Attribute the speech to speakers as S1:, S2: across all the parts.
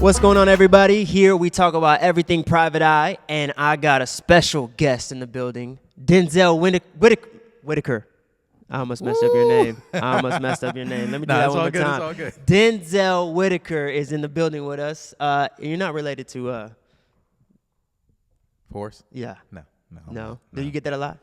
S1: What's going on, everybody? Here we talk about everything Private Eye, and I got a special guest in the building, Denzel Whitaker. I almost messed up your name. Let me do that one more time.
S2: It's all good.
S1: Denzel Whitaker is in the building with us. You're not related to
S2: Force?
S1: Yeah.
S2: No.
S1: Do you get that a lot?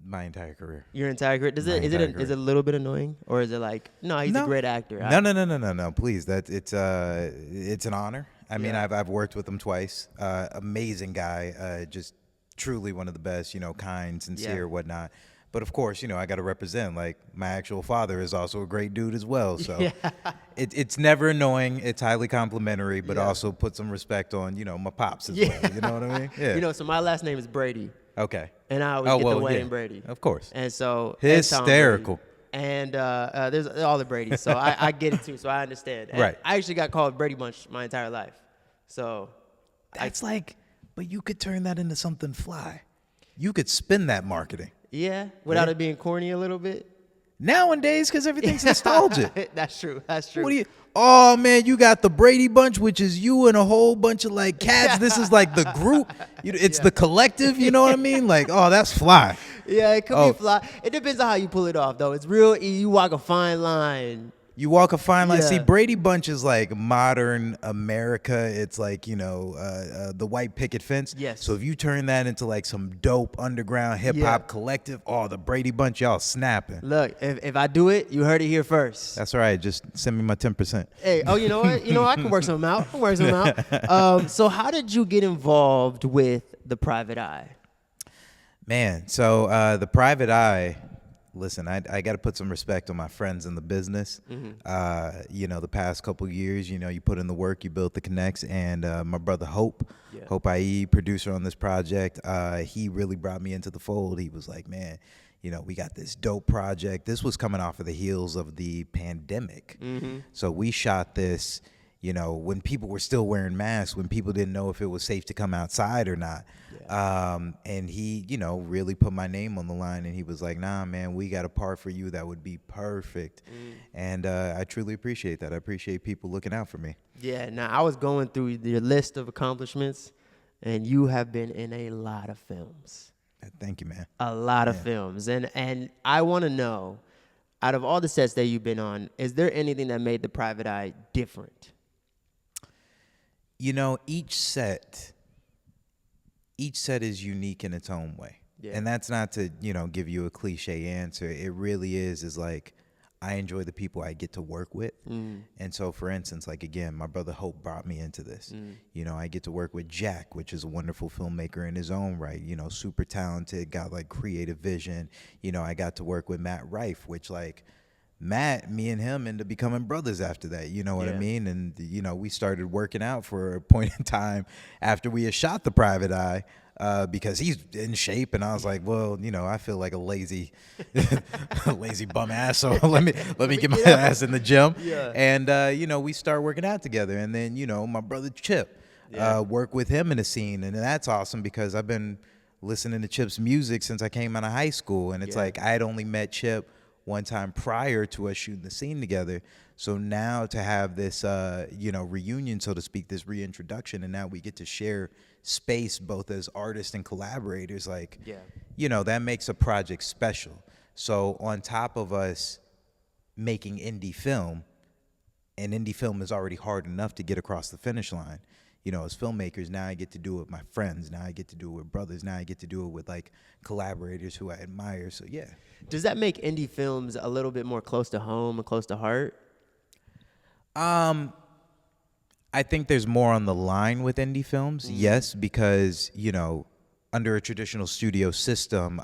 S2: My entire career.
S1: Your entire career? Is it a little bit annoying, or is it like, no, he's a great actor?
S2: No. Please, it's an honor. I mean, I've worked with him twice. Amazing guy. Just truly one of the best. Kind, sincere, whatnot. But of course, I got to represent. Like, my actual father is also a great dude as well. So it's never annoying. It's highly complimentary, but also put some respect on, my pops as well. You know what I mean? Yeah.
S1: So my last name is Brady.
S2: Okay.
S1: And I always get the Wayne Brady.
S2: Of course.
S1: And so
S2: hysterical.
S1: And there's all the Bradys. So I get it too. So I understand. And
S2: right.
S1: I actually got called Brady Bunch my entire life. So
S2: that's but you could turn that into something fly. You could spin that marketing.
S1: Yeah, without it being corny a little bit.
S2: Nowadays, because everything's nostalgic.
S1: That's true.
S2: Oh, man, you got the Brady Bunch, which is you and a whole bunch of, cats. This is, the group. It's the collective, you know what I mean? That's fly.
S1: Yeah, it could be fly. It depends on how you pull it off, though. It's real. You walk a fine line.
S2: You walk a fine line.
S1: Yeah.
S2: See, Brady Bunch is modern America. It's the white picket fence.
S1: Yes.
S2: So if you turn that into some dope underground hip hop collective, the Brady Bunch, y'all snapping.
S1: Look, if I do it, you heard it here first.
S2: That's all right. Just send me my 10%.
S1: Hey, you know what? I can work something out. So how did you get involved with the Private Eye? Man,
S2: so the Private Eye. Listen, I got to put some respect on my friends in the business. Mm-hmm. The past couple years, you put in the work, you built the connects, and my brother Hope IE, producer on this project, he really brought me into the fold. He was like, man, we got this dope project. This was coming off of the heels of the pandemic. Mm-hmm. So we shot this, when people were still wearing masks, when people didn't know if it was safe to come outside or not. And he, really put my name on the line, and he was like, nah, man, we got a part for you that would be perfect. And I truly appreciate that. I appreciate people looking out for me.
S1: Yeah, now I was going through your list of accomplishments, and you have been in a lot of films.
S2: Thank you, man.
S1: A lot of films. And I want to know, out of all the sets that you've been on, is there anything that made the Private Eye different?
S2: Each set is unique in its own way. Yeah. And that's not to, give you a cliche answer. It really is I enjoy the people I get to work with. And so, for instance, again, my brother Hope brought me into this. I get to work with Jack, which is a wonderful filmmaker in his own right, super talented, got creative vision. I got to work with Matt Rife, which Matt, me and him ended up becoming brothers after that, you know what I mean? And, we started working out for a point in time after we had shot the Private Eye because he's in shape. And I was like, well, I feel like a lazy bum ass. So let me get my ass in the gym. Yeah. And, we start working out together. And then, my brother Chip, work with him in the scene. And that's awesome because I've been listening to Chip's music since I came out of high school. And it's I had only met Chip one time prior to us shooting the scene together. So now to have this, reunion, so to speak, this reintroduction, and now we get to share space both as artists and collaborators, that makes a project special. So on top of us making indie film, and indie film is already hard enough to get across the finish line, as filmmakers, now I get to do it with my friends. Now I get to do it with brothers. Now I get to do it with collaborators who I admire. So yeah.
S1: Does that make indie films a little bit more close to home and close to heart?
S2: I think there's more on the line with indie films. Yes, because, under a traditional studio system,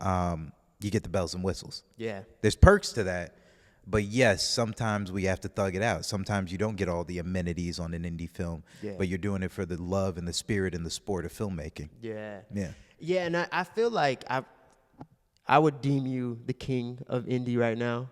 S2: you get the bells and whistles. Yeah. There's perks to that. But yes, sometimes we have to thug it out. Sometimes you don't get all the amenities on an indie film, but you're doing it for the love and the spirit and the sport of filmmaking. Yeah. Yeah.
S1: Yeah, and I feel like I would deem you the king of indie right now.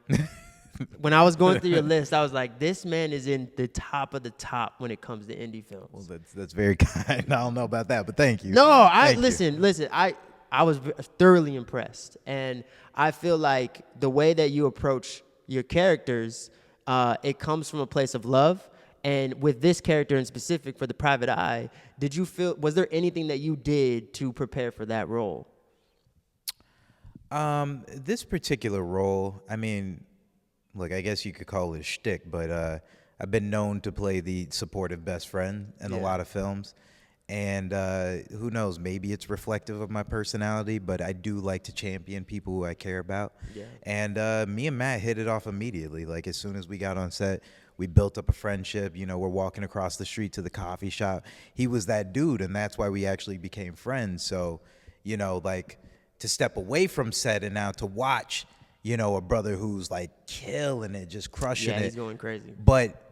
S1: When I was going through your list, I was like, this man is in the top of the top when it comes to indie films.
S2: Well, that's very kind. I don't know about that, but thank you.
S1: No, listen. I was thoroughly impressed, and I feel like the way that you approach your characters, it comes from a place of love, And with this character in specific for the Private Eye, was there anything that you did to prepare for that role?
S2: This particular role, I mean, look, I guess you could call it a shtick, but I've been known to play the supportive best friend in a lot of films. And who knows, maybe it's reflective of my personality, but I do like to champion people who I care about. Yeah. And me and Matt hit it off immediately. Like, as soon as we got on set, we built up a friendship. You know, we're walking across the street to the coffee shop. He was that dude, and that's why we actually became friends. So, you know, like, to step away from set and now to watch, you know, a brother who's like killing it, just crushing it.
S1: Yeah, he's going crazy.
S2: But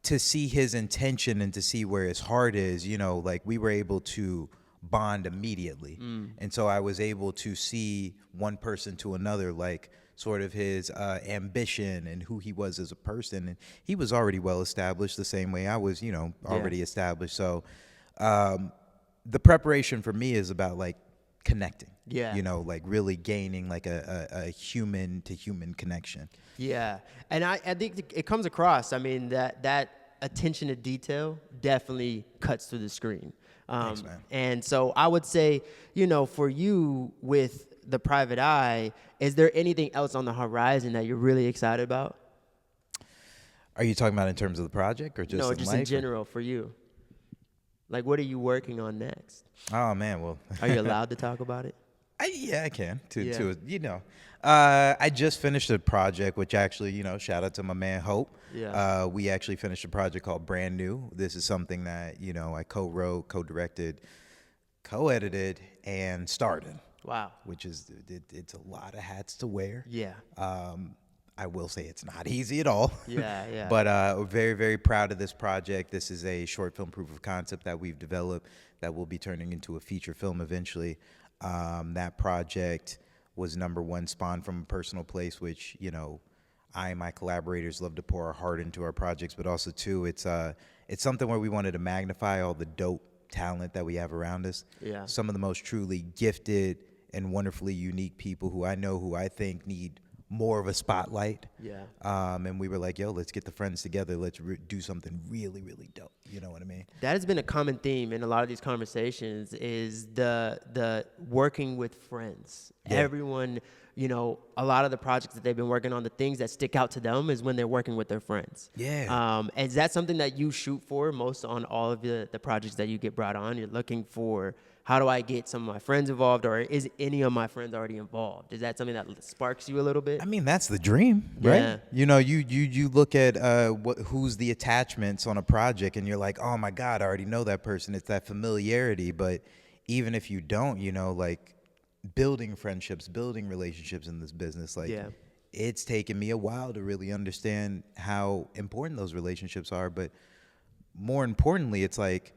S2: to see his intention and to see where his heart is, you know, like, we were able to bond immediately. And so I was able to see one person to another, like, sort of his ambition and who he was as a person. And he was already well established the same way I was, you know, already established. So the preparation for me is about, like, connecting. Yeah. You know, like, really gaining, like, a human to human connection.
S1: Yeah. And I think it comes across. I mean, that attention to detail definitely cuts through the screen.
S2: Thanks, man.
S1: And so I would say, you know, for you with the Private Eye, is there anything else on the horizon that you're really excited about?
S2: Are you talking about in terms of the project or just
S1: no,
S2: in
S1: just
S2: life,
S1: in general for you? Like, what are you working on next?
S2: Oh, man, well.
S1: Are you allowed to talk about it?
S2: Yeah, I can. You know, I just finished a project, which actually, you know, shout out to my man Hope. Yeah. We actually finished a project called Brand New. This is something that, you know, I co-wrote, co-directed, co-edited, and starred in.
S1: Wow.
S2: Which is, it's a lot of hats to wear.
S1: Yeah.
S2: I will say it's not easy at all.
S1: Yeah, yeah.
S2: But we're very, very proud of this project. This is a short film proof of concept that we've developed that will be turning into a feature film eventually. That project was #1, spawned from a personal place, which, you know, I and my collaborators love to pour our heart into our projects, but also, too, it's something where we wanted to magnify all the dope talent that we have around us. Yeah. Some of the most truly gifted and wonderfully unique people who I think need more of a spotlight. Yeah. And we were like, yo, let's get the friends together. Let's do something really, really dope. You know what I mean?
S1: That has been a common theme in a lot of these conversations is the working with friends. Yeah. Everyone, you know, a lot of the projects that they've been working on, the things that stick out to them is when they're working with their friends. Yeah. Is that something that you shoot for most on all of the projects that you get brought on? You're looking for, how do I get some of my friends involved, or is any of my friends already involved? Is that something that sparks you a little bit?
S2: I mean, that's the dream, right? Yeah. You know, you look at who's the attachments on a project, and you're like, oh my God, I already know that person. It's that familiarity. But even if you don't, you know, like, building friendships, building relationships in this business, like, it's taken me a while to really understand how important those relationships are. But more importantly, it's like,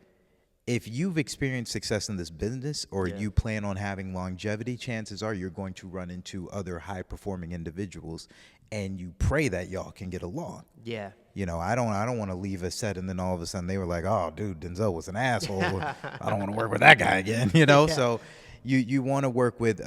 S2: if you've experienced success in this business or you plan on having longevity, chances are you're going to run into other high-performing individuals, and you pray that y'all can get along. Yeah. You know, I don't want to leave a set and then all of a sudden they were like, oh, dude, Denzel was an asshole. I don't want to work with that guy again, you know? Yeah. So you want to work with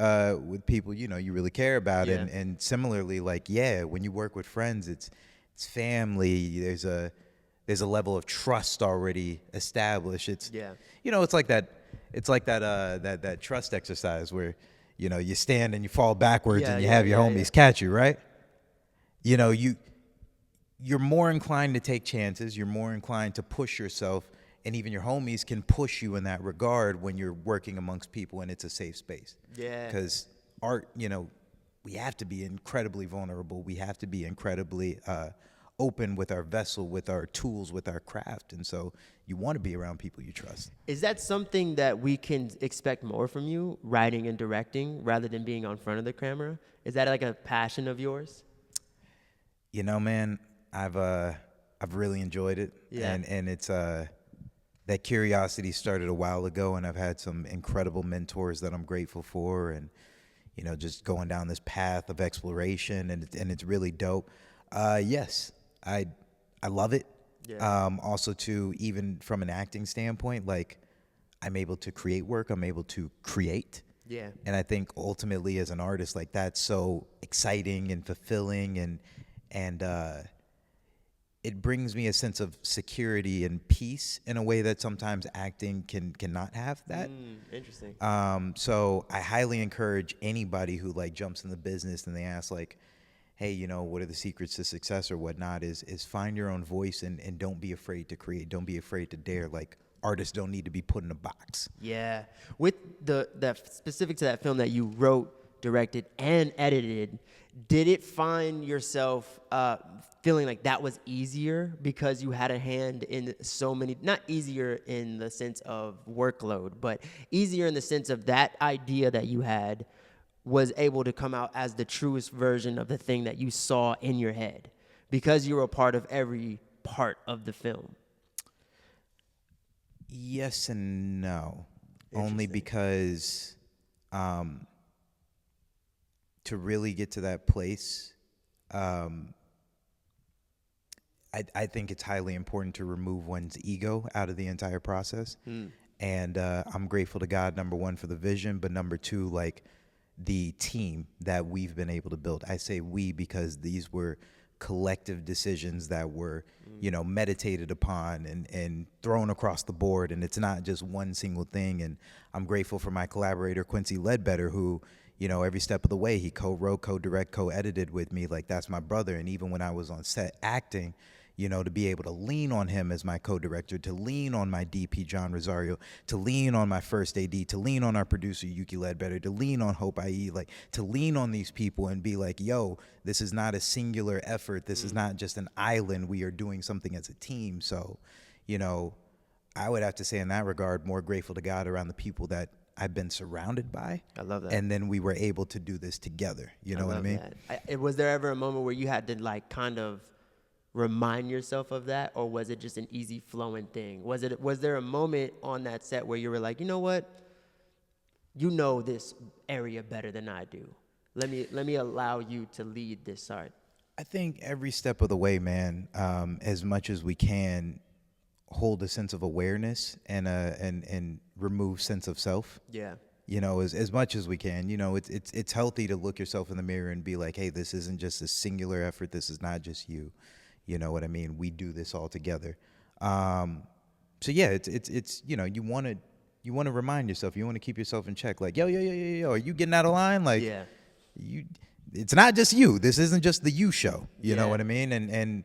S2: people, you know, you really care about. Yeah. And similarly, like, when you work with friends, it's family. There's a level of trust already established. It's you know, it's like that trust exercise where, you know, you stand and you fall backwards and you have your homies catch you, right? You know, you're more inclined to take chances, you're more inclined to push yourself, and even your homies can push you in that regard when you're working amongst people and it's a safe space. Yeah. Because art, you know, we have to be incredibly vulnerable. We have to be incredibly open with our vessel, with our tools, with our craft. And so you want to be around people you trust.
S1: Is that something that we can expect more from you, writing and directing, rather than being on front of the camera? Is that like a passion of yours?
S2: You know, man, I've really enjoyed it. Yeah. And it's that curiosity started a while ago, and I've had some incredible mentors that I'm grateful for, and, you know, just going down this path of exploration, and it's really dope. Yes, I love it. Yeah. Also, too, even from an acting standpoint, like, I'm able to create work. I'm able to create. Yeah. And I think ultimately as an artist, like, that's so exciting and fulfilling, and it brings me a sense of security and peace in a way that sometimes acting cannot have that.
S1: Interesting.
S2: So I highly encourage anybody who like jumps in the business and they ask like, hey, you know, what are the secrets to success or whatnot, is find your own voice and don't be afraid to create. Don't be afraid to dare. Like, artists don't need to be put in a box.
S1: Yeah. With the specific to that film that you wrote, directed, and edited, did it find yourself feeling like that was easier because you had a hand in so many, not easier in the sense of workload, but easier in the sense of that idea that you had was able to come out as the truest version of the thing that you saw in your head because you were a part of every part of the film?
S2: Yes and no. Only because to really get to that place, I think it's highly important to remove one's ego out of the entire process. And I'm grateful to God, number one, for the vision, but number two, like the team that we've been able to build. I say we because these were collective decisions that were, you know, meditated upon and thrown across the board. And it's not just one single thing. And I'm grateful for my collaborator, Quincy Ledbetter, who, you know, every step of the way, he co-wrote, co-direct, co-edited with me. Like, that's my brother. And even when I was on set acting, you know, to be able to lean on him as my co-director, to lean on my DP, John Rosario, to lean on my first AD, to lean on our producer, Yuki Ledbetter, to lean on Hope IE, like, to lean on these people and be like, yo, this is not a singular effort. This is not just an island. We are doing something as a team. So, you know, I would have to say in that regard, more grateful to God around the people that I've been surrounded by.
S1: I love that.
S2: And then we were able to do this together. You know what I mean?
S1: Was there ever a moment where you had to like kind of remind yourself of that, or was it just an easy flowing thing? Was there a moment on that set where you were like, you know what, you know this area better than I do, let me allow you to lead this side?
S2: I think every step of the way, man, as much as we can, hold a sense of awareness and remove sense of self.
S1: Yeah.
S2: You know, as much as we can. You know, it's healthy to look yourself in the mirror and be like, hey, this isn't just a singular effort. This is not just you. You know what I mean? We do this all together. So yeah, it's you know, you want to remind yourself. You want to keep yourself in check. Like, yo, are you getting out of line? Like,
S1: Yeah.
S2: It's not just you. This isn't just the you show. You know
S1: Yeah.
S2: what I mean? And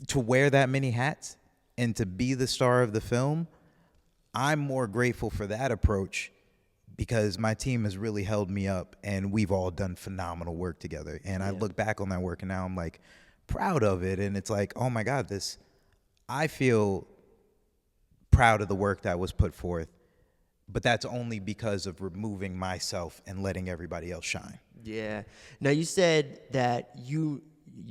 S2: to wear that many hats and to be the star of the film, I'm more grateful for that approach because my team has really held me up and we've all done phenomenal work together. And I look back on that work and now I'm like proud of it. And it's like, oh my God, I feel proud of the work that was put forth, but that's only because of removing myself and letting everybody else shine.
S1: Yeah. Now, you said that you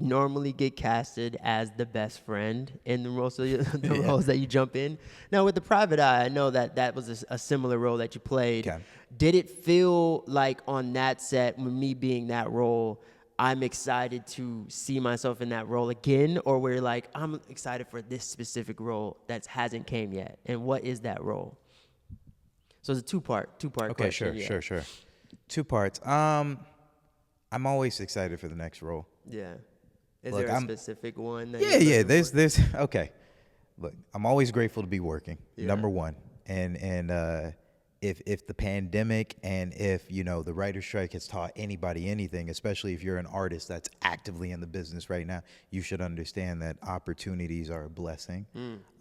S1: normally get casted as the best friend in the roles, roles that you jump in. Now, with The Private Eye, I know that was a similar role that you played.
S2: Okay.
S1: Did it feel like on that set, with me being that role, I'm excited to see myself in that role again? Or were you like, I'm excited for this specific role that hasn't came yet? And what is that role? So it's a two-part
S2: Okay,
S1: question.
S2: sure. 2 parts. I'm always excited for the next role.
S1: Yeah. Is
S2: Look,
S1: there a specific one? That
S2: Yeah.
S1: you're looking for?
S2: There's okay. Look, I'm always grateful to be working.
S1: Yeah.
S2: Number one, and if the pandemic and if you know the writer's strike has taught anybody anything, especially if you're an artist that's actively in the business right now, you should understand that opportunities are a blessing.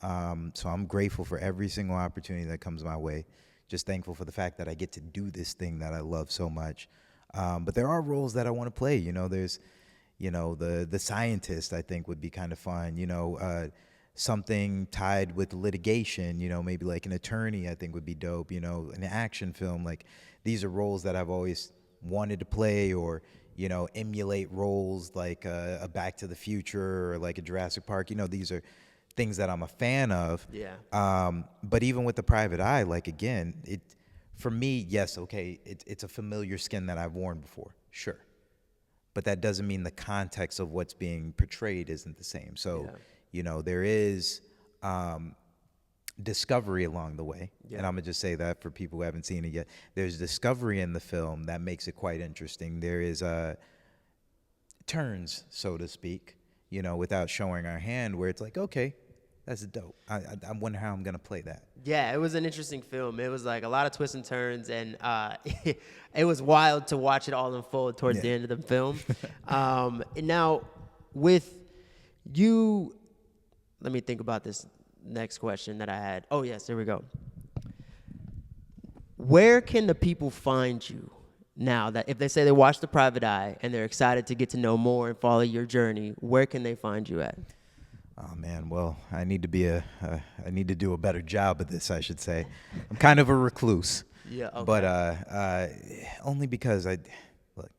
S2: So I'm grateful for every single opportunity that comes my way. Just thankful for the fact that I get to do this thing that I love so much. But there are roles that I want to play. You know, there's, you know, the scientist I think would be kind of fun. You know, something tied with litigation. You know, maybe like an attorney I think would be dope. You know, an action film. Like these are roles that I've always wanted to play, or you know, emulate roles like a Back to the Future or like a Jurassic Park. You know, these are things that I'm a fan of.
S1: Yeah.
S2: But even with The Private Eye, like again, for me, yes, okay, it's a familiar skin that I've worn before, sure. But that doesn't mean the context of what's being portrayed isn't the same. So, you know, there is discovery along the way.
S1: Yeah.
S2: And I'm going to just say that for people who haven't seen it yet. There's discovery in the film that makes it quite interesting. There is turns, so to speak. without showing our hand, where it's like, okay, that's dope. I wonder how I'm going to play that.
S1: Yeah, it was an interesting film. It was like a lot of twists and turns, and it was wild to watch it all unfold towards the end of the film. And now, with you, let me think about this next question that I had. Oh, yes, there we go. Where can the people find you now that if they say they watch The Private Eye and they're excited to get to know more and follow your journey, where can they find you at?
S2: Oh man, well, I need to do a better job of this, I should say. I'm kind of a recluse.
S1: Yeah, okay.
S2: But only because look,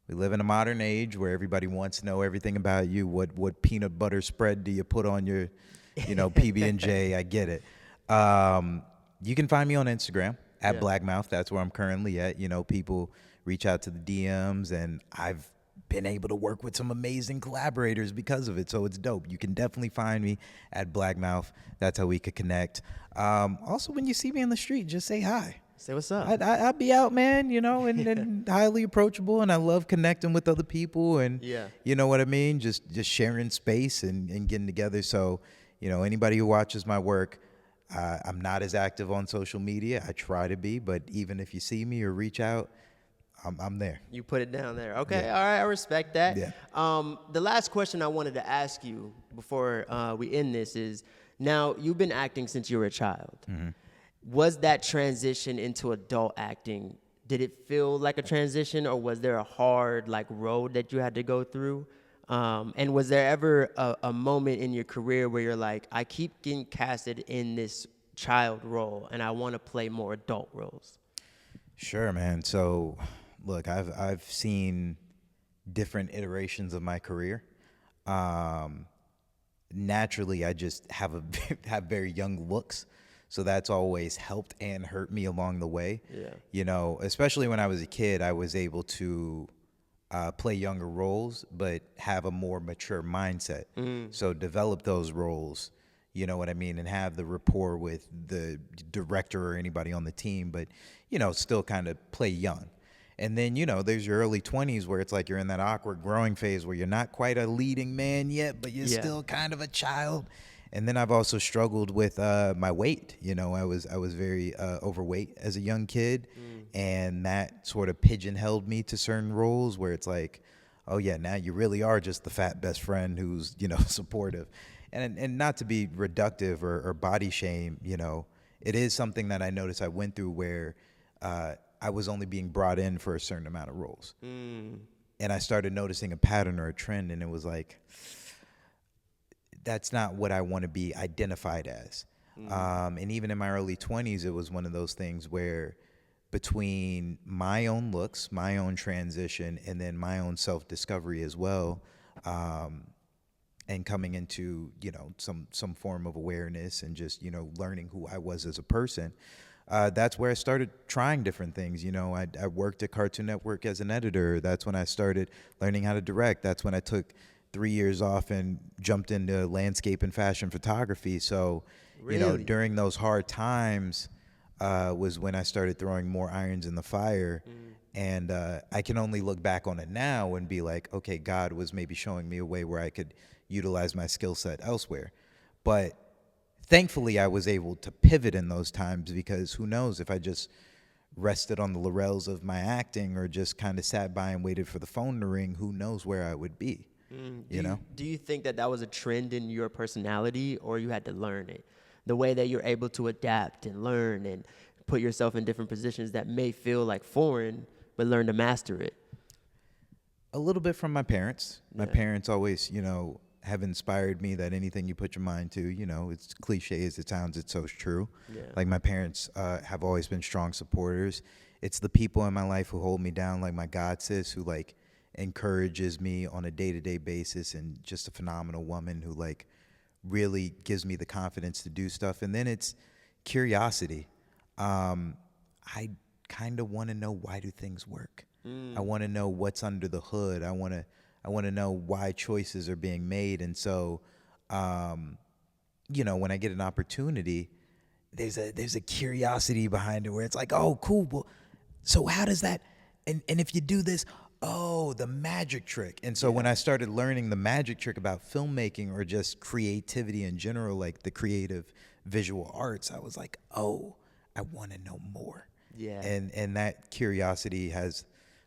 S2: we live in a modern age where everybody wants to know everything about you. What peanut butter spread do you put on your, PB&J? I get it. You can find me on Instagram at Blackmouth. That's where I'm currently at. People reach out to the DMs, and I've been able to work with some amazing collaborators because of it, so it's dope. You can definitely find me at Blackmouth. That's how we could connect. Also, when you see me in the street, just say hi.
S1: Say what's up.
S2: I'll be out, man, and highly approachable, and I love connecting with other people, and you know what I mean? Just sharing space and getting together. So, anybody who watches my work, I'm not as active on social media. I try to be, but even if you see me or reach out, I'm there.
S1: You put it down there. Okay, all right, I respect that.
S2: Yeah.
S1: The last question I wanted to ask you before we end this is, now you've been acting since you were a child. Mm-hmm. Was that transition into adult acting, did it feel like a transition, or was there a hard road that you had to go through? And was there ever a moment in your career where you're like, I keep getting casted in this child role and I want to play more adult roles?
S2: Sure, man. So, look, I've seen different iterations of my career. Naturally, I just have very young looks, so that's always helped and hurt me along the way. Yeah. Especially when I was a kid, I was able to play younger roles, but have a more mature mindset. So develop those roles, you know what I mean, and have the rapport with the director or anybody on the team, but, still kind of play young. And then, there's your early 20s where it's like you're in that awkward growing phase where you're not quite a leading man yet, but you're still kind of a child. And then I've also struggled with my weight. I was very overweight as a young kid, and that sort of pigeonholed me to certain roles where it's like, oh yeah, now you really are just the fat best friend who's supportive, and not to be reductive or body shame. It is something that I noticed I went through where I was only being brought in for a certain amount of roles, and I started noticing a pattern or a trend, and it was like, that's not what I want to be identified as. And even in my early 20s, it was one of those things where between my own looks, my own transition, and then my own self-discovery as well, and coming into, some form of awareness and just, learning who I was as a person, that's where I started trying different things. I worked at Cartoon Network as an editor. That's when I started learning how to direct. That's when I took 3 years off and jumped into landscape and fashion photography. So,
S1: Really?
S2: During those hard times was when I started throwing more irons in the fire. And I can only look back on it now and be like, okay, God was maybe showing me a way where I could utilize my skill set elsewhere. But thankfully, I was able to pivot in those times, because who knows, if I just rested on the laurels of my acting or just kind of sat by and waited for the phone to ring, who knows where I would be.
S1: Do you think that was a trend in your personality, or you had to learn it? The way that you're able to adapt and learn and put yourself in different positions that may feel like foreign, but learn to master it.
S2: A little bit from my parents. My parents always, have inspired me that anything you put your mind to, it's cliche as it sounds, it's so true. Yeah. Like my parents have always been strong supporters. It's the people in my life who hold me down, like my god sis, who encourages me on a day-to-day basis, and just a phenomenal woman who really gives me the confidence to do stuff. And then it's curiosity. I kind of want to know, why do things work? I want to know what's under the hood. I want to know why choices are being made. And so, when I get an opportunity, there's a curiosity behind it where it's like, oh, cool. Well, so how does that? And if you do this, oh, the magic trick. And so when I started learning the magic trick about filmmaking or just creativity in general, like the creative visual arts, I was like, oh, I want to know more.
S1: Yeah.
S2: And that curiosity has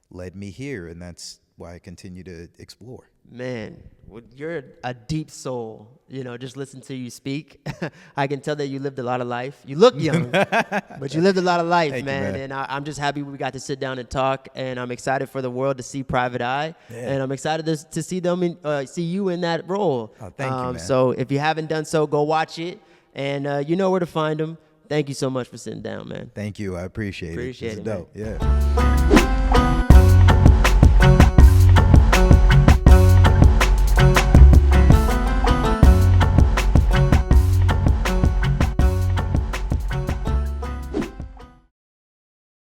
S2: led me here, and that's why I continue to explore.
S1: Man, well, you're a deep soul. You know, just listen to you speak. I can tell that you lived a lot of life. You look young, but you lived a lot of life,
S2: Thank you,
S1: man.
S2: man.
S1: And I'm just happy we got to sit down and talk. And I'm excited for the world to see Private Eye.
S2: Yeah.
S1: And I'm excited to see them, see you in that role.
S2: Oh, thank you, man.
S1: So if you haven't done so, go watch it. And you know where to find them. Thank you so much for sitting down, man.
S2: Thank you. I appreciate it.
S1: Appreciate
S2: It's
S1: it,
S2: dope.
S1: man.
S2: Yeah.